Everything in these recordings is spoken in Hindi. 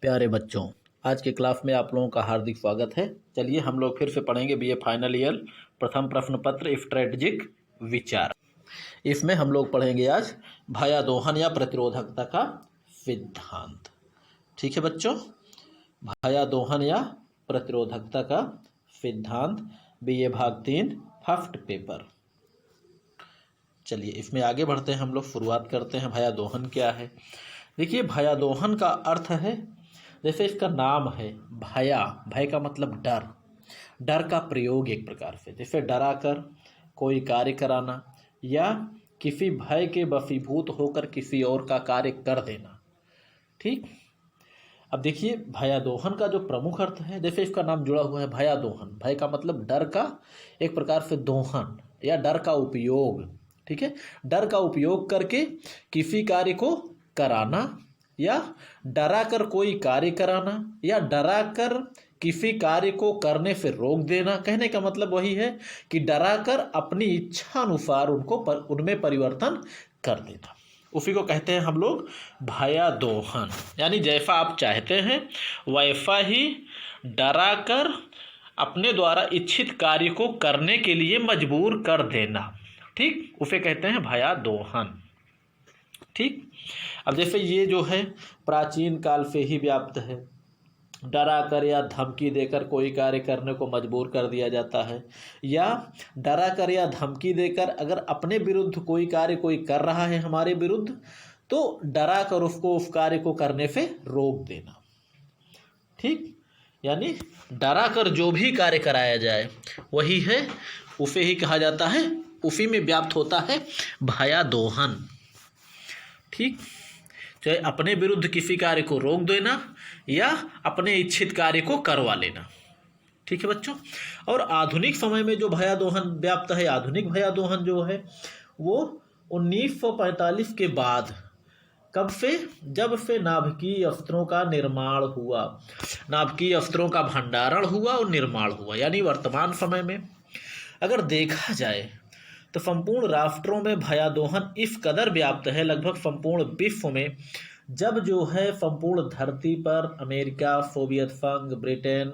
प्यारे बच्चों, आज के क्लास में आप लोगों का हार्दिक स्वागत है। चलिए हम लोग फिर से पढ़ेंगे बीए फाइनल ईयर प्रथम प्रश्न पत्र स्ट्रेटजिक विचार। इसमें हम लोग पढ़ेंगे आज भयादोहन या प्रतिरोधकता का सिद्धांत। ठीक है बच्चों, भयादोहन या प्रतिरोधकता का सिद्धांत, बीए भाग 3 फर्स्ट पेपर। चलिए इसमें आगे बढ़ते हैं, हम लोग शुरुआत करते हैं। भयादोहन क्या है? देखिए, भयादोहन का अर्थ है, जैसे इसका नाम है भया, भय का मतलब डर, डर का प्रयोग एक प्रकार से, जैसे डरा कर कोई कार्य कराना या किसी भय के वशीभूत होकर किसी और का कार्य कर देना। ठीक, अब देखिए भयादोहन का जो प्रमुख अर्थ है, जैसे इसका नाम जुड़ा हुआ है भयादोहन, भय का मतलब डर का एक प्रकार से दोहन या डर का उपयोग। ठीक है, डर का उपयोग करके किसी कार्य को कराना या डरा कर कोई कार्य कराना या डरा कर किसी कार्य को करने से रोक देना। कहने का मतलब वही है कि डरा कर अपनी इच्छा अनुसार उनमें परिवर्तन कर देना, उसी को कहते हैं हम लोग भयादोहन। यानी जैसा आप चाहते हैं वैसा ही डरा कर अपने द्वारा इच्छित कार्य को करने के लिए मजबूर कर देना। ठीक, उसे कहते हैं भयादोहन। ठीक, अब जैसे ये जो है प्राचीन काल से ही व्याप्त है, डरा कर या धमकी देकर कोई कार्य करने को मजबूर कर दिया जाता है, या डरा कर या धमकी देकर अगर अपने विरुद्ध कोई कार्य कोई कर रहा है हमारे विरुद्ध, तो डरा कर उसको उस कार्य को करने से रोक देना। ठीक, यानी डरा कर जो भी कार्य कराया जाए वही है, उसे ही कहा जाता है, उसी में व्याप्त होता है भयादोहन। ठीक, चाहे अपने विरुद्ध किसी कार्य को रोक देना या अपने इच्छित कार्य को करवा लेना। ठीक है बच्चों, और आधुनिक समय में जो भयादोहन व्याप्त है, आधुनिक भयादोहन जो है वो 1945 के बाद, कब से? जब से नाभिकीय अस्त्रों का निर्माण हुआ, नाभिकीय अस्त्रों का भंडारण हुआ और निर्माण हुआ। यानी वर्तमान समय में अगर देखा जाए तो संपूर्ण राष्ट्रों में भयादोहन इस कदर व्याप्त है, लगभग संपूर्ण विश्व में, जब जो है संपूर्ण धरती पर अमेरिका, सोवियत संघ, ब्रिटेन,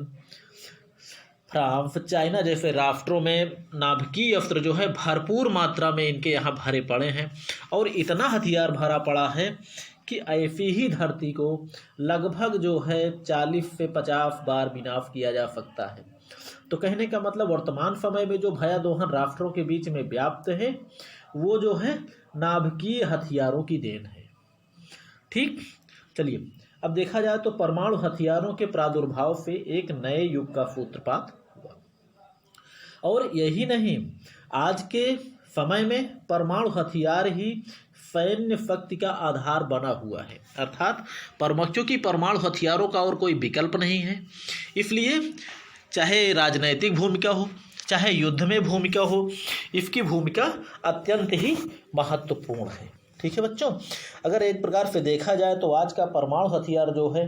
फ्रांस, चाइना जैसे राष्ट्रों में नाभिकीय अस्त्र जो है भरपूर मात्रा में इनके यहाँ भरे पड़े हैं, और इतना हथियार भरा पड़ा है कि ऐसी ही धरती को लगभग जो है 40 से 50 बार विनाश किया जा सकता है। तो कहने का मतलब वर्तमान समय में जो भयादोहन राष्ट्रों के बीच में व्याप्त है वो जो है नाभिकीय हथियारों की देन है। ठीक, चलिए अब देखा जाए तो परमाणु हथियारों के प्रादुर्भाव से एक नए युग का सूत्रपात हुआ, और यही नहीं, आज के समय में परमाणु हथियार ही सैन्य शक्ति का आधार बना हुआ है, अर्थात क्योंकि परमाणु हथियारों का और कोई विकल्प नहीं है, इसलिए चाहे राजनैतिक भूमिका हो चाहे युद्ध में भूमिका हो, इसकी भूमिका अत्यंत ही महत्वपूर्ण है। ठीक है बच्चों, अगर एक प्रकार से देखा जाए तो आज का परमाणु हथियार जो है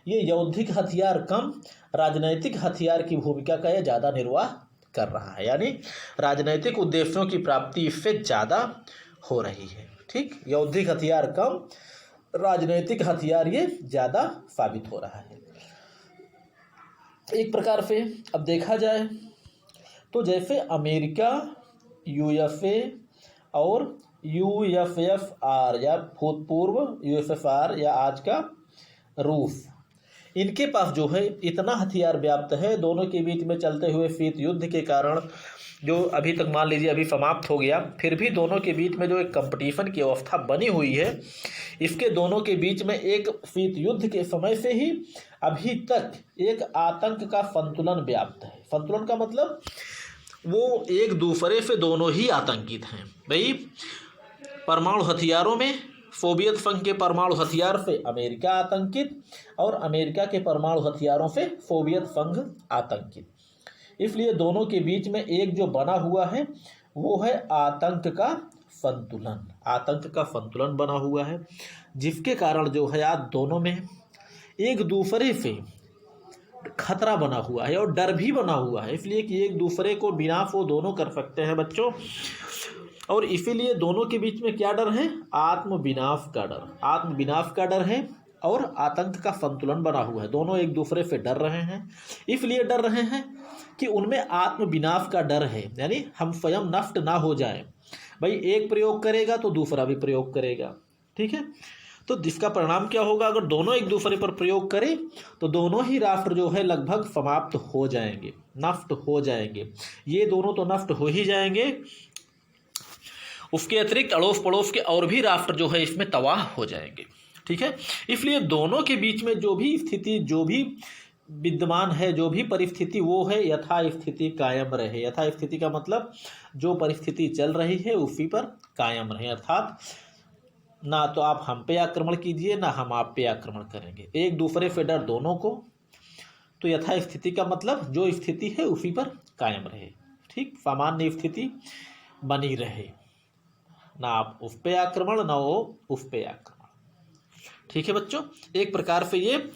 ये यौद्धिक हथियार कम राजनैतिक हथियार की भूमिका का ये ज़्यादा निर्वाह कर रहा है, यानी राजनैतिक उद्देश्यों की प्राप्ति इससे ज़्यादा हो रही है। ठीक, यौद्धिक हथियार कम, राजनैतिक हथियार ये ज़्यादा साबित हो रहा है। एक प्रकार से अब देखा जाए तो जैसे अमेरिका, यूएसए और यूएसएसआर या भूतपूर्व यूएसएसआर या आज का रूस, इनके पास जो है इतना हथियार व्याप्त है, दोनों के बीच में चलते हुए शीत युद्ध के कारण जो अभी तक मान लीजिए अभी समाप्त हो गया, फिर भी दोनों के बीच में जो एक कंपटीशन की अवस्था बनी हुई है, इसके दोनों के बीच में एक शीत युद्ध के समय से ही अभी तक एक आतंक का संतुलन व्याप्त है। संतुलन का मतलब वो एक दूसरे से दोनों ही आतंकित हैं। भाई, परमाणु हथियारों में सोवियत संघ के परमाणु हथियार से अमेरिका आतंकित और अमेरिका के परमाणु हथियारों से सोवियत संघ आतंकित, इसलिए दोनों के बीच में एक जो बना हुआ है वो है आतंक का संतुलन। आतंक का संतुलन बना हुआ है, जिसके कारण जो है आज दोनों में एक दूसरे से खतरा बना हुआ है और डर भी बना हुआ है, इसलिए कि एक दूसरे को विनाश वो दोनों कर सकते हैं बच्चों। और इसीलिए दोनों के बीच में क्या डर है? आत्मविनाश का डर। आत्मविनाश का डर है और आतंक का संतुलन बना हुआ है। दोनों एक दूसरे से डर रहे हैं, इसलिए डर रहे हैं कि उनमें आत्म विनाश का डर है, यानी हम स्वयं नष्ट ना हो जाए। भाई एक प्रयोग करेगा तो दूसरा भी प्रयोग करेगा, ठीक है। तो जिसका परिणाम क्या होगा, अगर दोनों एक दूसरे पर प्रयोग करें तो दोनों ही राष्ट्र जो है लगभग समाप्त हो जाएंगे, नष्ट हो जाएंगे। ये दोनों तो नष्ट हो ही जाएंगे, उसके अतिरिक्त अड़ोस पड़ोस के और भी राष्ट्र जो है इसमें तबाह हो जाएंगे, ठीक है। इसलिए दोनों के बीच में जो भी स्थिति, जो भी विद्यमान है, जो भी परिस्थिति, वो है यथा स्थिति कायम रहे। यथा स्थिति का मतलब जो परिस्थिति चल रही है उसी पर कायम रहे, अर्थात ना तो आप हम पे आक्रमण कीजिए ना हम आप पे आक्रमण करेंगे, एक दूसरे से डर दोनों को। तो यथा स्थिति का मतलब जो स्थिति है उसी पर कायम रहे, ठीक, सामान्य स्थिति बनी रहे, ना आप उस पे आक्रमण ना वो उस पे आक्रमण, ठीक है बच्चों। एक प्रकार से ये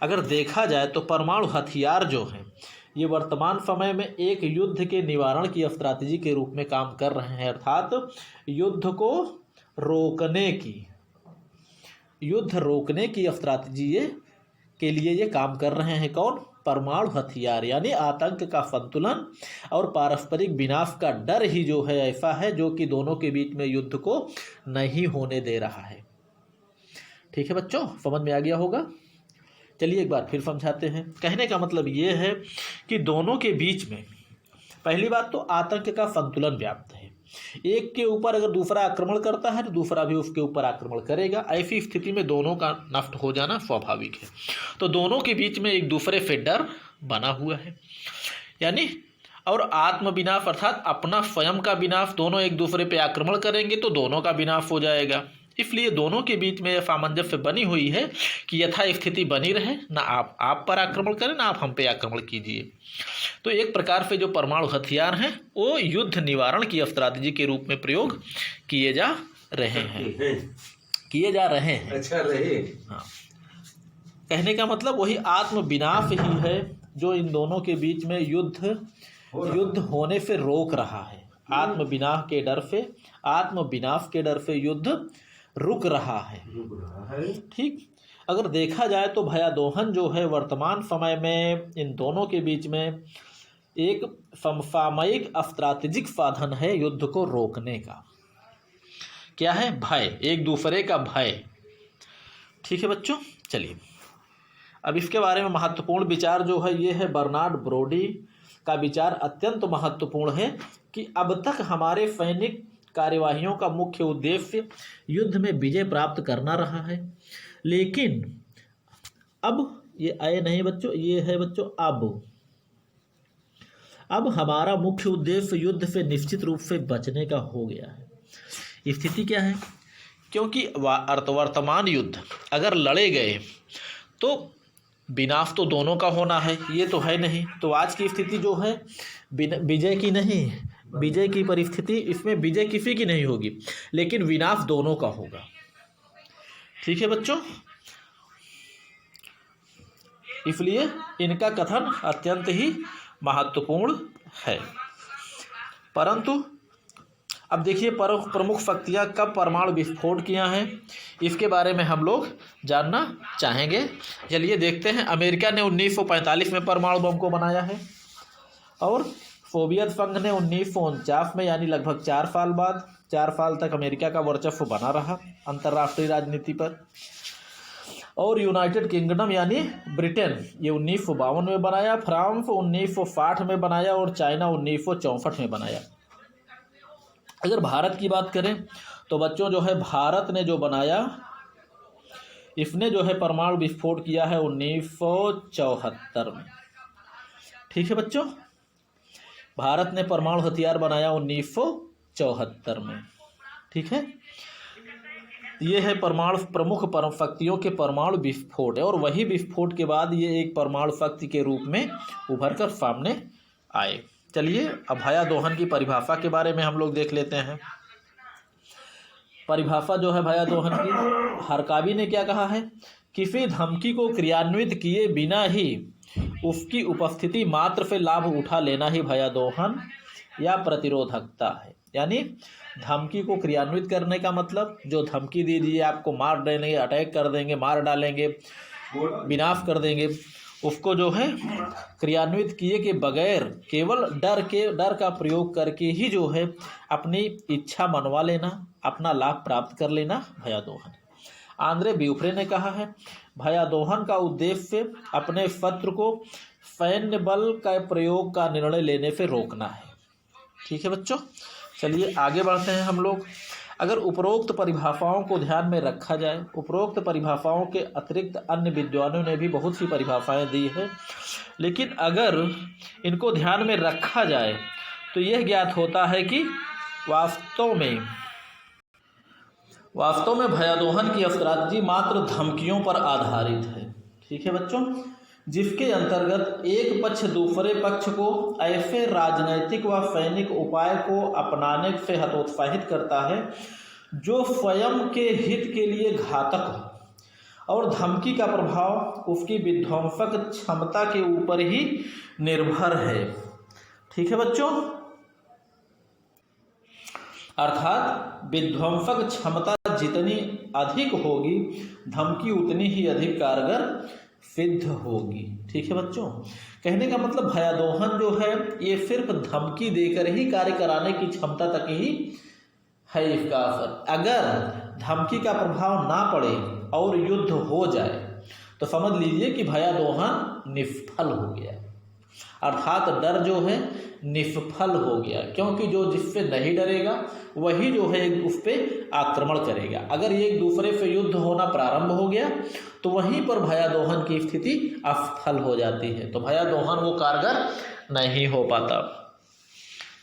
अगर देखा जाए तो परमाणु हथियार जो हैं ये वर्तमान समय में एक युद्ध के निवारण की स्ट्रैटेजी के रूप में काम कर रहे हैं, अर्थात युद्ध रोकने की स्ट्रैटेजी के लिए ये काम कर रहे हैं। कौन? परमाणु हथियार, यानी आतंक का संतुलन और पारस्परिक विनाश का डर ही जो है ऐसा है जो कि दोनों के बीच में युद्ध को नहीं होने दे रहा है, ठीक है बच्चों, समझ में आ गया होगा। चलिए एक बार फिर समझाते हैं। कहने का मतलब ये है कि दोनों के बीच में पहली बात तो आतंक का संतुलन व्याप्त है। एक के ऊपर अगर दूसरा आक्रमण करता है तो दूसरा भी उसके ऊपर आक्रमण करेगा। ऐसी स्थिति में दोनों का नष्ट हो जाना स्वाभाविक है। तो दोनों के बीच में एक दूसरे से डर बना हुआ है, यानी और आत्म विनाश अर्थात अपना स्वयं का विनाश। दोनों एक दूसरे पे आक्रमण करेंगे तो दोनों का विनाश हो जाएगा। इसलिए दोनों के बीच में सामंजस्य बनी हुई है कि यथा स्थिति बनी रहे, ना आप पर आक्रमण करें ना आप हम पे आक्रमण कीजिए। तो एक प्रकार से जो परमाणु हथियार हैं वो युद्ध निवारण की स्ट्रैटेजी के रूप में प्रयोग किए जा रहे हैं। अच्छा रहे। हाँ, कहने का मतलब वही आत्म विनाश ही है जो इन दोनों के बीच में युद्ध होने से रोक रहा है। आत्म विनाश के डर से युद्ध रुक रहा है, ठीक। अगर देखा जाए तो भयादोहन जो है वर्तमान समय में इन दोनों के बीच में एक समसामयिक स्ट्रैटेजिक साधन है युद्ध को रोकने का। क्या है? भय, एक दूसरे का भय, ठीक है बच्चों। चलिए अब इसके बारे में महत्वपूर्ण विचार जो है ये है बर्नार्ड ब्रोडी का विचार अत्यंत महत्वपूर्ण है कि अब तक हमारे सैनिक कार्यवाहियों का मुख्य उद्देश्य युद्ध में विजय प्राप्त करना रहा है, लेकिन अब ये आए नहीं बच्चों, ये है बच्चों अब हमारा मुख्य उद्देश्य युद्ध से निश्चित रूप से बचने का हो गया है। स्थिति क्या है? क्योंकि वर्तमान युद्ध अगर लड़े गए तो विनाश तो दोनों का होना है, ये तो है नहीं। तो आज की स्थिति जो है विजय की नहीं, विजय की परिस्थिति, इसमें विजय किसी की नहीं होगी लेकिन विनाश दोनों का होगा, ठीक है बच्चों। इसलिए इनका कथन अत्यंत ही महत्वपूर्ण है। परंतु अब देखिए प्रमुख शक्तियां कब परमाणु विस्फोट किया है इसके बारे में हम लोग जानना चाहेंगे। चलिए देखते हैं। अमेरिका ने 1945 में परमाणु बम को बनाया है और सोवियत संघ ने 1949 में, यानी लगभग 4 साल बाद, 4 साल तक अमेरिका का वर्चस्व बना रहा अंतर्राष्ट्रीय राजनीति पर। और यूनाइटेड किंगडम यानी ब्रिटेन ये 1952 में बनाया, फ्रांस 1960 में बनाया और चाइना 1964 में बनाया। अगर भारत की बात करें तो बच्चों जो है भारत ने जो बनाया, इसने जो है परमाणु विस्फोट किया है 1974 में, ठीक है बच्चों। भारत ने परमाणु हथियार बनाया 1974 में, ठीक है। ये है प्रमुख शक्तियों के परमाणु विस्फोट है और वही विस्फोट के बाद ये एक परमाणु शक्ति के रूप में उभर कर सामने आए। चलिए अब भयादोहन की परिभाषा के बारे में हम लोग देख लेते हैं। परिभाषा जो है भयादोहन की, हरकावी ने क्या कहा है? किसी धमकी को क्रियान्वित किए बिना ही उसकी उपस्थिति मात्र से लाभ उठा लेना ही भयादोहन या प्रतिरोधकता है। यानी धमकी को क्रियान्वित करने का मतलब, जो धमकी दे दिए आपको मार देंगे, अटैक कर देंगे, मार डालेंगे, विनाश कर देंगे, उसको जो है क्रियान्वित किए के बगैर केवल डर का प्रयोग करके ही जो है अपनी इच्छा मनवा लेना, अपना लाभ प्राप्त कर लेना भयादोहन। आंद्रे ब्यूफ्रे ने कहा है भयादोहन का उद्देश्य अपने शत्रु को सैन्य बल का प्रयोग का निर्णय लेने से रोकना है। ठीक है बच्चों, चलिए आगे बढ़ते हैं हम लोग। अगर उपरोक्त परिभाषाओं को ध्यान में रखा जाए, उपरोक्त परिभाषाओं के अतिरिक्त अन्य विद्वानों ने भी बहुत सी परिभाषाएं दी है, लेकिन अगर इनको ध्यान में रखा जाए तो यह ज्ञात होता है कि वास्तव में भयादोहन की स्ट्रैटेजी मात्र धमकियों पर आधारित है। ठीक है बच्चों, जिसके अंतर्गत एक पक्ष दूसरे पक्ष को ऐसे राजनैतिक व सैनिक उपाय को अपनाने से हतोत्साहित करता है जो स्वयं के हित के लिए घातक हो, और धमकी का प्रभाव उसकी विध्वंसक क्षमता के ऊपर ही निर्भर है। ठीक है बच्चों, अर्थात विध्वंसक क्षमता जितनी अधिक होगी धमकी उतनी ही अधिक कारगर सिद्ध होगी। ठीक है बच्चों, कहने का मतलब भयादोहन जो है ये सिर्फ धमकी देकर ही कार्य कराने की क्षमता तक ही है इसका असर। अगर धमकी का प्रभाव ना पड़े और युद्ध हो जाए तो समझ लीजिए कि भयादोहन निष्फल हो गया, अर्थात डर जो है निष्फल हो गया, क्योंकि जो जिससे नहीं डरेगा वही जो है उस पर आक्रमण करेगा। अगर एक दूसरे से युद्ध होना प्रारंभ हो गया तो वहीं पर भयादोहन की स्थिति असफल हो जाती है, तो भयादोहन वो कारगर नहीं हो पाता।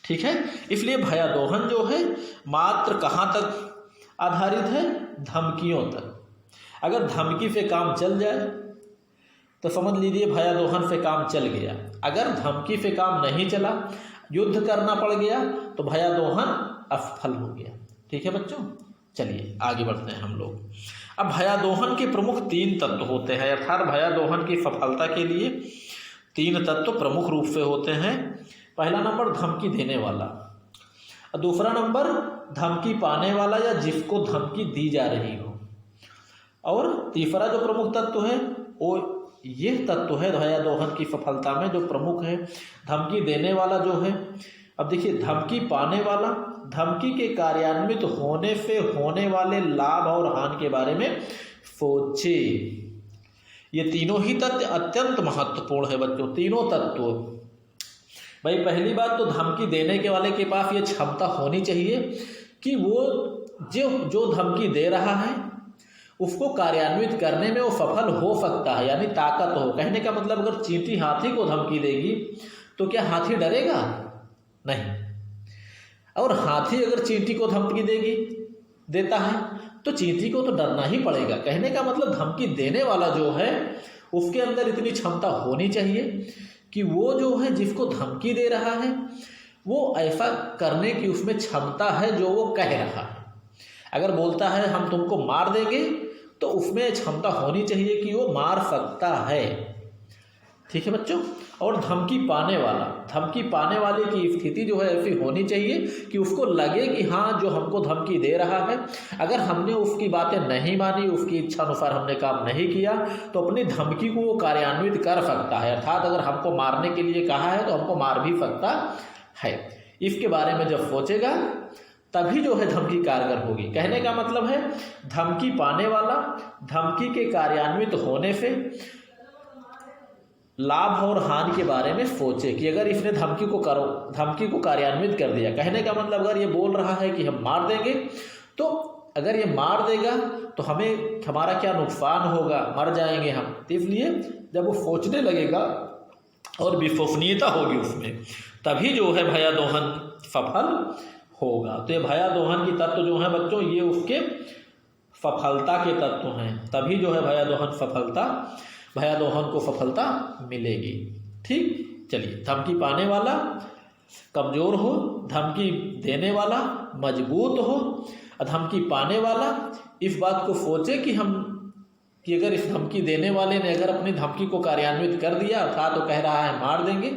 ठीक है, इसलिए भयादोहन जो है मात्र कहाँ तक आधारित है, धमकियों तक। अगर धमकी से काम चल जाए तो समझ लीजिए भयादोहन से काम चल गया। अगर धमकी से काम नहीं चला, युद्ध करना पड़ गया, तो भयादोहन असफल हो गया। ठीक है बच्चों, चलिए आगे बढ़ते हैं हम लोग। अब भयादोहन के प्रमुख 3 तत्व होते हैं, अर्थात भयादोहन की सफलता के लिए 3 तत्व प्रमुख रूप से होते हैं। पहला नंबर धमकी देने वाला, दूसरा नंबर धमकी पाने वाला या जिसको धमकी दी जा रही हो, और तीसरा जो प्रमुख तत्व है वो ये तत्व है भयादोहन की सफलता में जो प्रमुख है, धमकी देने वाला जो है। अब देखिए, धमकी पाने वाला धमकी के कार्यान्वित होने से होने वाले लाभ और हानि के बारे में सोचे। ये तीनों ही तत्व अत्यंत महत्वपूर्ण है बच्चों, तीनों तत्व। भाई पहली बात तो धमकी देने के वाले के पास ये क्षमता होनी चाहिए कि वो जो धमकी दे रहा है उसको कार्यान्वित करने में वो सफल हो सकता है, यानी ताकत हो। कहने का मतलब अगर चींटी हाथी को धमकी देगी तो क्या हाथी डरेगा? नहीं। और हाथी अगर चींटी को धमकी देता है तो चींटी को तो डरना ही पड़ेगा। कहने का मतलब धमकी देने वाला जो है उसके अंदर इतनी क्षमता होनी चाहिए कि वो जो है जिसको धमकी दे रहा है वो ऐसा करने की उसमें क्षमता है जो वो कह रहा है। अगर बोलता है हम तुमको मार देंगे तो उसमें क्षमता होनी चाहिए कि वो मार सकता है। ठीक है बच्चों, और धमकी पाने वाले की स्थिति जो है ऐसी होनी चाहिए कि उसको लगे कि हाँ जो हमको धमकी दे रहा है, अगर हमने उसकी बातें नहीं मानी, उसकी इच्छा अनुसार हमने काम नहीं किया तो अपनी धमकी को वो कार्यान्वित कर सकता है। अर्थात अगर हमको मारने के लिए कहा है तो हमको मार भी सकता है। इसके बारे में जब सोचेगा तभी जो है धमकी कारगर होगी। कहने का मतलब है धमकी पाने वाला धमकी के कार्यान्वित होने से लाभ और हानि के बारे में सोचे कि अगर इसने धमकी को कार्यान्वित कर दिया। कहने का मतलब अगर ये बोल रहा है कि हम मार देंगे, तो अगर ये मार देगा तो हमारा क्या नुकसान होगा, मर जाएंगे हम। इसलिए जब वो सोचने लगेगा और विश्वसनीयता होगी उसमें, तभी जो है भयादोहन सफल होगा। तो ये भयादोहन की तत्व जो है बच्चों, ये उसके सफलता के तत्व हैं। तभी जो है भयादोहन को सफलता मिलेगी। ठीक, चलिए, धमकी पाने वाला कमजोर हो, धमकी देने वाला मजबूत हो। धमकी पाने वाला इस बात को सोचे कि अगर इस धमकी देने वाले ने अगर अपनी धमकी को कार्यान्वित कर दिया, अर्थात तो कह रहा है मार देंगे,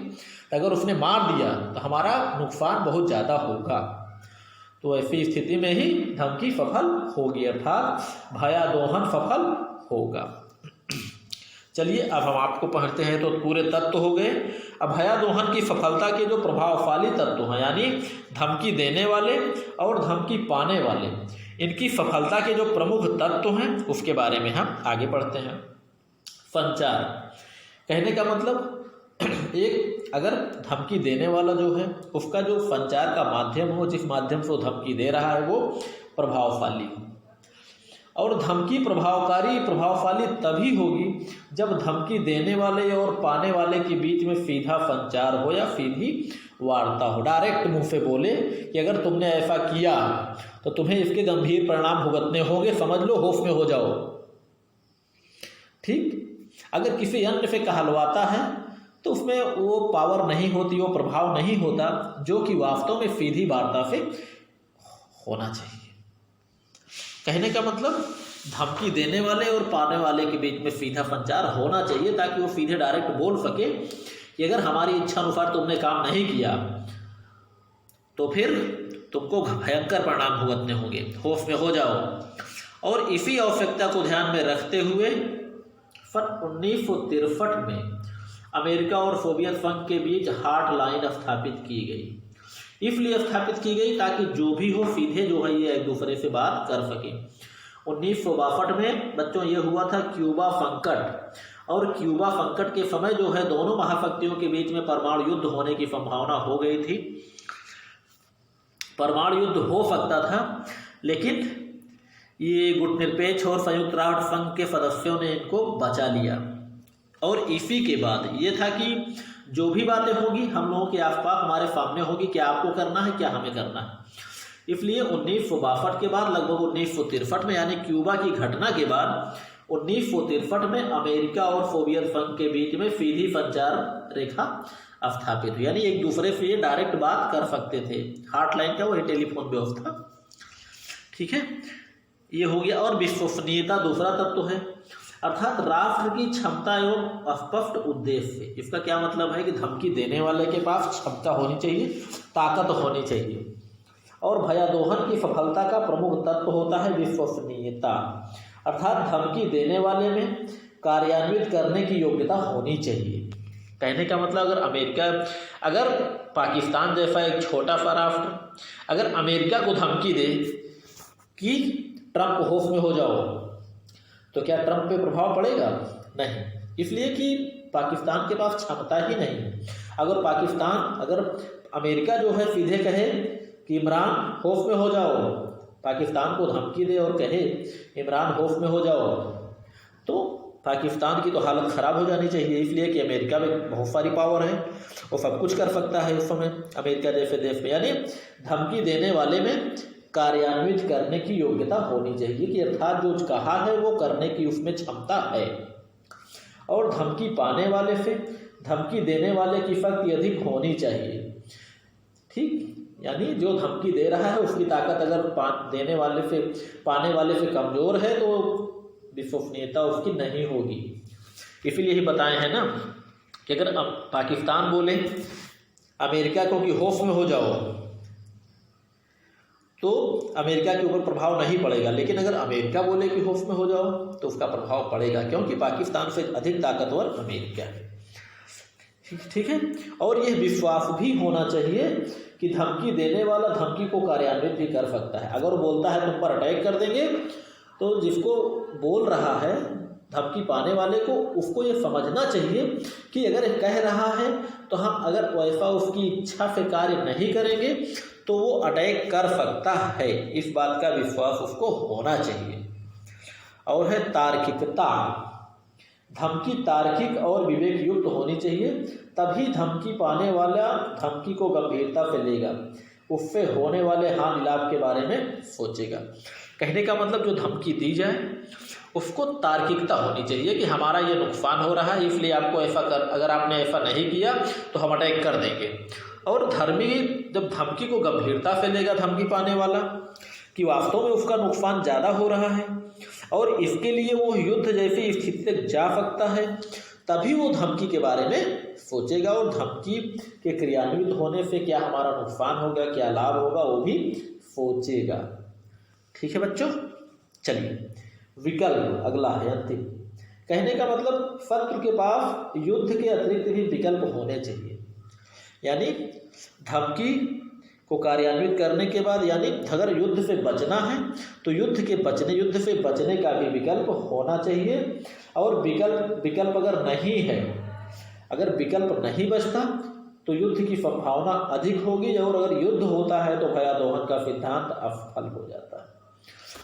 अगर उसने मार दिया तो हमारा नुकसान बहुत ज़्यादा होगा। तो ऐसी स्थिति में ही धमकी सफल होगी, अर्थात भयादोहन सफल होगा। चलिए अब हम आपको पढ़ते हैं। तो पूरे तत्व हो गए। अब भयादोहन की सफलता के जो प्रभावशाली तत्व हैं, यानी धमकी देने वाले और धमकी पाने वाले, इनकी सफलता के जो प्रमुख तत्व हैं उसके बारे में हम आगे पढ़ते हैं। संचार कहने का मतलब एक अगर धमकी देने वाला जो है उसका जो संचार का माध्यम हो, जिस माध्यम से वो धमकी दे रहा है, वो प्रभावशाली हो। और धमकी प्रभावशाली तभी होगी जब धमकी देने वाले और पाने वाले के बीच में सीधा संचार हो या सीधी वार्ता हो। डायरेक्ट मुंह से बोले कि अगर तुमने ऐसा किया तो तुम्हें इसके गंभीर परिणाम भुगतने होंगे, समझ लो, होश में हो जाओ। ठीक। अगर किसी अन्य से कहलवाता है तो उसमें वो पावर नहीं होती, वो प्रभाव नहीं होता जो कि वास्तव में सीधी वार्ता से होना चाहिए। कहने का मतलब धमकी देने वाले और पाने वाले के बीच में सीधा संचार होना चाहिए, ताकि वो सीधे डायरेक्ट बोल सके कि अगर हमारी इच्छा अनुसार तुमने काम नहीं किया तो फिर तुमको भयंकर परिणाम भुगतने होंगे, होश में हो जाओ। और इसी आवश्यकता को ध्यान में रखते हुए सन 1963 में अमेरिका और सोवियत संघ के बीच हॉट लाइन स्थापित की गई। इसलिए स्थापित की गई ताकि जो भी हो सीधे जो है ये एक दूसरे से बात कर सके। 1962 में बच्चों ये हुआ था क्यूबा संकट, और क्यूबा संकट के समय जो है दोनों महाशक्तियों के बीच में परमाणु युद्ध होने की संभावना हो गई थी। परमाणु युद्ध हो सकता था, लेकिन ये गुटनिरपेक्ष और संयुक्त राष्ट्र संघ के सदस्यों ने इनको बचा लिया। और इसी के बाद ये था कि जो भी बातें होगी हम लोगों के आसपास हमारे सामने होगी, क्या आपको करना है, क्या हमें करना है। इसलिए 1962 के बाद लगभग 1963 में, यानी क्यूबा की घटना के बाद 1963 में अमेरिका और सोवियत संघ के बीच में सीधी संचार रेखा स्थापित हुई, यानी एक दूसरे से डायरेक्ट बात कर सकते थे। हॉटलाइन का वही टेलीफोन व्यवस्था। ठीक है, ये हो गया। और विश्वसनीयता दूसरा तत्व है, अर्थात राष्ट्र की क्षमता एवं स्पष्ट उद्देश्य। इसका क्या मतलब है कि धमकी देने वाले के पास क्षमता होनी चाहिए, ताकत होनी चाहिए। और भयादोहन की सफलता का प्रमुख तत्व होता है विश्वसनीयता, अर्थात धमकी देने वाले में कार्यान्वित करने की योग्यता होनी चाहिए। कहने का मतलब अगर पाकिस्तान जैसा एक छोटा सा राष्ट्र अगर अमेरिका को धमकी दे कि ट्रंप होश में हो जाओ, तो क्या ट्रंप पे प्रभाव पड़ेगा? नहीं, इसलिए कि पाकिस्तान के पास क्षमता ही नहीं है। अगर अमेरिका जो है सीधे कहे कि इमरान होश में हो जाओ, पाकिस्तान को धमकी दे और कहे इमरान होश में हो जाओ, तो पाकिस्तान की तो हालत ख़राब हो जानी चाहिए। इसलिए कि अमेरिका में बहुत सारी पावर है, वो सब कुछ कर सकता है उस समय अमेरिका जैसे देश में। यानी धमकी देने वाले में कार्यान्वित करने की योग्यता होनी चाहिए, कि अर्थात जो कहा है वो करने की उसमें क्षमता है। और धमकी पाने वाले से धमकी देने वाले की शक्ति अधिक होनी चाहिए। ठीक, यानी जो धमकी दे रहा है उसकी ताकत अगर पाने वाले से कमज़ोर है तो विश्वसनीयता उसकी नहीं होगी। इसीलिए ही बताए हैं ना कि अगर पाकिस्तान बोले अमेरिका को कि होश में हो जाओ, तो अमेरिका के ऊपर प्रभाव नहीं पड़ेगा। लेकिन अगर अमेरिका बोले कि होश में हो जाओ तो उसका प्रभाव पड़ेगा, क्योंकि पाकिस्तान से अधिक ताकतवर अमेरिका है। ठीक है। और यह विश्वास भी होना चाहिए कि धमकी देने वाला धमकी को कार्यान्वित भी कर सकता है। अगर वो बोलता है तुम पर अटैक कर देंगे, तो जिसको बोल रहा है धमकी पाने वाले को, उसको ये समझना चाहिए कि अगर कह रहा है तो हम अगर वैसा उसकी इच्छा से कार्य नहीं करेंगे तो वो अटैक कर सकता है। इस बात का विश्वास उसको होना चाहिए। और है तार्किकता। धमकी तार्किक और विवेक युक्त होनी चाहिए, तभी धमकी पाने वाला धमकी को गंभीरता से लेगा, उससे होने वाले हानि लाभ के बारे में सोचेगा। कहने का मतलब जो धमकी दी जाए उसको तार्किकता होनी चाहिए कि हमारा ये नुकसान हो रहा है, इसलिए आपको अगर आपने ऐसा नहीं किया तो हम अटैक कर देंगे। और धर्मी जब धमकी को गंभीरता से लेगा धमकी पाने वाला कि वास्तव में उसका नुकसान ज़्यादा हो रहा है और इसके लिए वो युद्ध जैसी स्थिति तक जा सकता है, तभी वो धमकी के बारे में सोचेगा। और धमकी के क्रियान्वित होने से क्या हमारा नुकसान होगा, क्या लाभ होगा, वो भी सोचेगा। ठीक है बच्चों, चलिए विकल्प अगला है अंतिम। कहने का मतलब शत्रु के पास युद्ध के अतिरिक्त भी विकल्प होने चाहिए, यानी धमकी को कार्यान्वित करने के बाद, यानी अगर युद्ध से बचना है तो युद्ध से बचने का भी विकल्प होना चाहिए। और विकल्प अगर नहीं है, अगर विकल्प नहीं बचता तो युद्ध की संभावना अधिक होगी, और अगर युद्ध होता है तो भयादोहन का सिद्धांत असफल हो जाता है।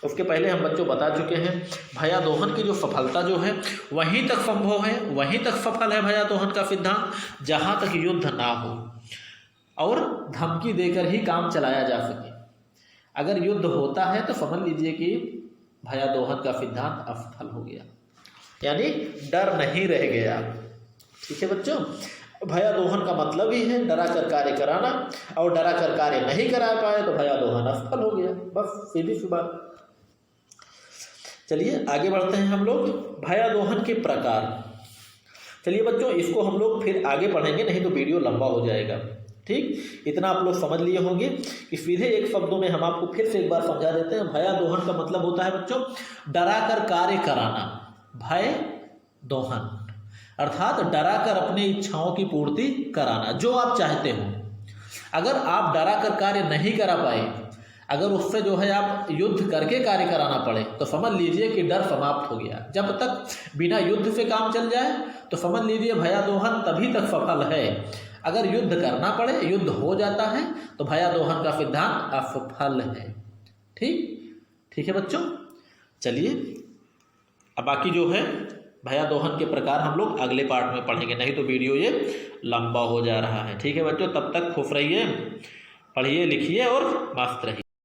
उसके पहले हम बच्चों बता चुके हैं भयादोहन की जो सफलता जो है वहीं तक संभव है, वहीं तक सफल है भयादोहन का सिद्धांत जहाँ तक युद्ध ना हो और धमकी देकर ही काम चलाया जा सके। अगर युद्ध होता है तो समझ लीजिए कि भयादोहन का सिद्धांत असफल हो गया, यानी डर नहीं रह गया। ठीक है बच्चों, भयादोहन का मतलब ही है डरा कर कार्य कराना, और डरा कर कार्य नहीं करा पाए तो भयादोहन असफल हो गया, बस सीधी सी बात। चलिए आगे बढ़ते हैं हम लोग भयादोहन के प्रकार। चलिए बच्चों, इसको हम लोग फिर आगे पढ़ेंगे, नहीं तो वीडियो लंबा हो जाएगा। ठीक, इतना आप लोग समझ लिए होंगे कि सीधे एक शब्दों में हम आपको फिर से एक बार समझा देते हैं। भयादोहन का मतलब होता है बच्चों डरा कर कार्य कराना। भय दोहन अर्थात डरा कर अपनी इच्छाओं की पूर्ति कराना, जो आप चाहते हो। अगर आप डरा कर कार्य नहीं करा पाए, अगर उससे जो है आप युद्ध करके कार्य कराना पड़े, तो समझ लीजिए कि डर समाप्त हो गया। जब तक बिना युद्ध से काम चल जाए तो समझ लीजिए भयादोहन तभी तक सफल है। अगर युद्ध करना पड़े, युद्ध हो जाता है तो भयादोहन का सिद्धांत असफल है। ठीक है बच्चों, चलिए अब बाकी जो है भयादोहन के प्रकार हम लोग अगले पार्ट में पढ़ेंगे, नहीं तो वीडियो ये लंबा हो जा रहा है। ठीक है बच्चों, तब तक खुश रहिए, पढ़िए लिखिए और मस्त रहिए।